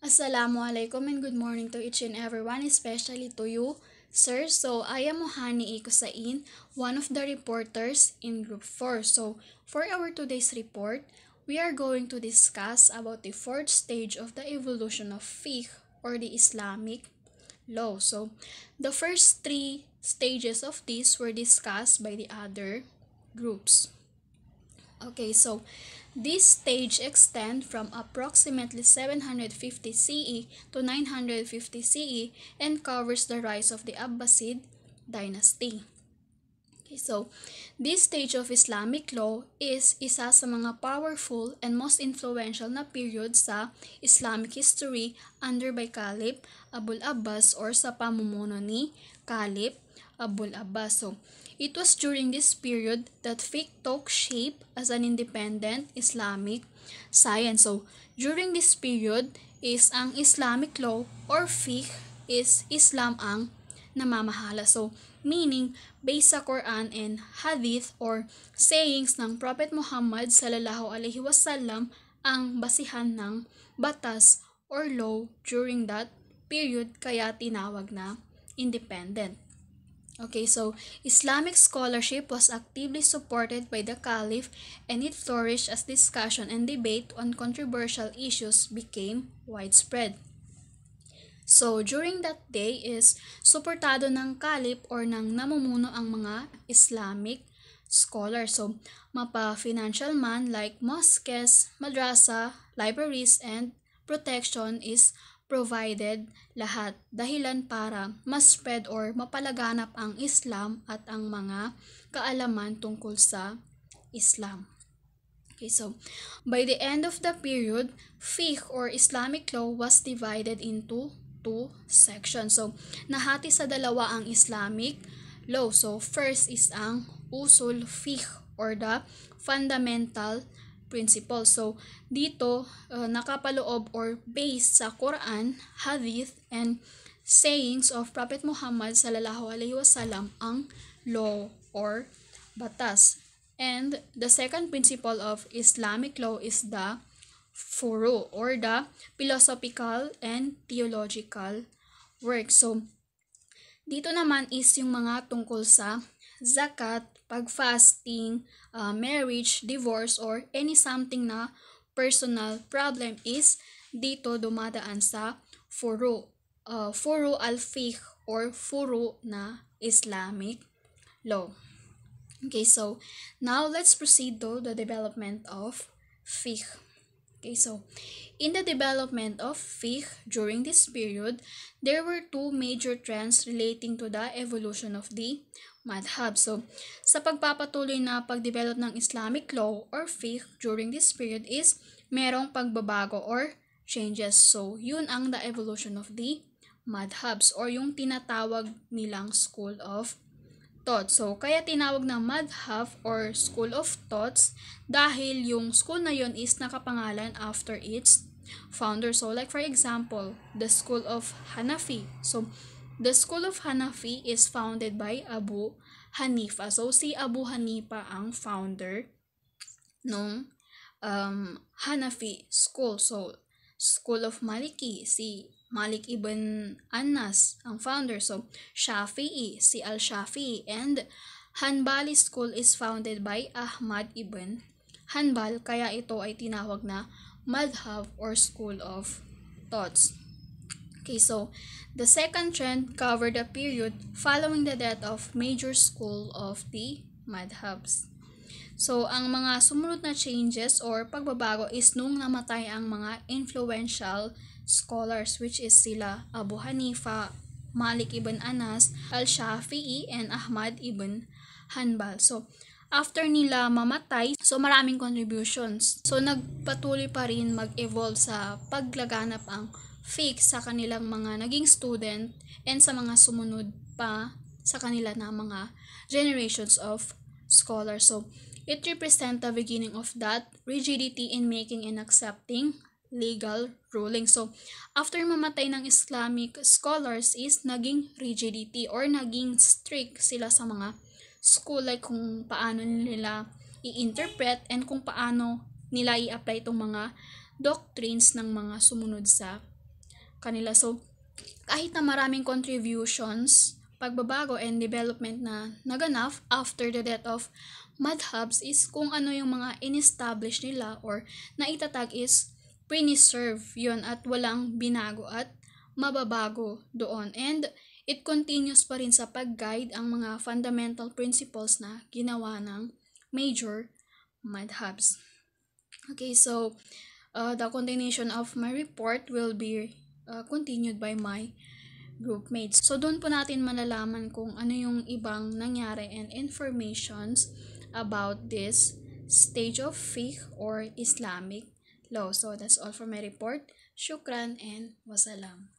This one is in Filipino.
Assalamualaikum and good morning to each and everyone, especially to you, sir. So, I am Mohani Ikusain, one of the reporters in Group 4. So, for our today's report, we are going to discuss about the fourth stage of the evolution of fiqh or the Islamic law. So, the first three stages of this were discussed by the other groups. Okay, so this stage extends from approximately 750 CE to 950 CE and covers the rise of the Abbasid dynasty. Okay, so this stage of Islamic law is isa sa mga powerful and most influential na period sa Islamic history under by Caliph Abul Abbas or sa pamumuno ni Caliph Abul Abbas. So, it was during this period that fiqh took shape as an independent Islamic science. So, during this period is ang Islamic law or fiqh is Islam ang namamahala. So, meaning based sa Quran and Hadith or sayings ng Prophet Muhammad sallallahu alaihi wasallam ang basihan ng batas or law during that period kaya tinawag na independent. Okay, so Islamic scholarship was actively supported by the Caliph and it flourished as discussion and debate on controversial issues became widespread. So, during that day is suportado ng Caliph or ng namumuno ang mga Islamic scholars. So, mapa-financial man like mosques, madrasa, libraries, and protection is provided lahat dahilan para mas spread or mapalaganap ang Islam at ang mga kaalaman tungkol sa Islam. Okay, so by the end of the period, fiqh or Islamic law was divided into two sections. So, nahati sa dalawa ang Islamic law. So, first is ang usul fiqh or the fundamental principles. So, dito nakapaloob or based sa Quran, Hadith, and sayings of Prophet Muhammad sallallahu alaihi wasallam ang law or batas. And the second principle of Islamic law is the furu or the philosophical and theological work. So, dito naman is yung mga tungkol sa zakat, pag-fasting, marriage, divorce, or any something na personal problem is dito dumadaan sa furu. Furu al-fiqh or furu na Islamic law. Okay, so now let's proceed to the development of fiqh. Okay, so in the development of fiqh during this period, there were two major trends relating to the evolution of the madhab. So, sa pagpapatuloy na pagdevelop ng Islamic law or fiqh during this period is merong pagbabago or changes. So, yun ang the evolution of the madhabs or yung tinatawag nilang school of thought. So, kaya tinawag na madhab or school of thoughts dahil yung school na yun is nakapangalan after its founder. So, like for example, the school of Hanafi. So, the school of Hanafi is founded by Abu Hanifa. So, si Abu Hanifa ang founder ng Hanafi school. So, school of Maliki, si Malik ibn Anas ang founder. So, Shafi'i, si Al-Shafi'i. And Hanbali school is founded by Ahmad ibn Hanbal. Kaya ito ay tinawag na madhab or school of thoughts. Okay, so the second trend covered a period following the death of major school of the madhabs. So, ang mga sumunod na changes or pagbabago is nung namatay ang mga influential scholars which is sila Abu Hanifa, Malik ibn Anas, Al-Shafi'i, and Ahmad ibn Hanbal. So, after nila mamatay, so maraming contributions. So, nagpatuloy pa rin mag-evolve sa paglaganap ang fiqh sa kanilang mga naging student and sa mga sumunod pa sa kanila na mga generations of scholars. So, it represents the beginning of that rigidity in making and accepting legal ruling. So, after mamatay ng Islamic scholars is naging rigidity or naging strict sila sa mga school like kung paano nila i-interpret and kung paano nila i-apply itong mga doctrines ng mga sumunod sa kanila. So, kahit na maraming contributions, pagbabago and development na naganap after the death of madhabs is kung ano yung mga in-establish nila or naitatag is preserve yun at walang binago at mababago doon. And it continues pa rin sa pag-guide ang mga fundamental principles na ginawa ng major madhabs. Okay, so the continuation of my report will be continued by my groupmates. So, doon po natin malalaman kung ano yung ibang nangyari and informations about this stage of fiqh or Islamic law. So, that's all for my report. Shukran and wasalam.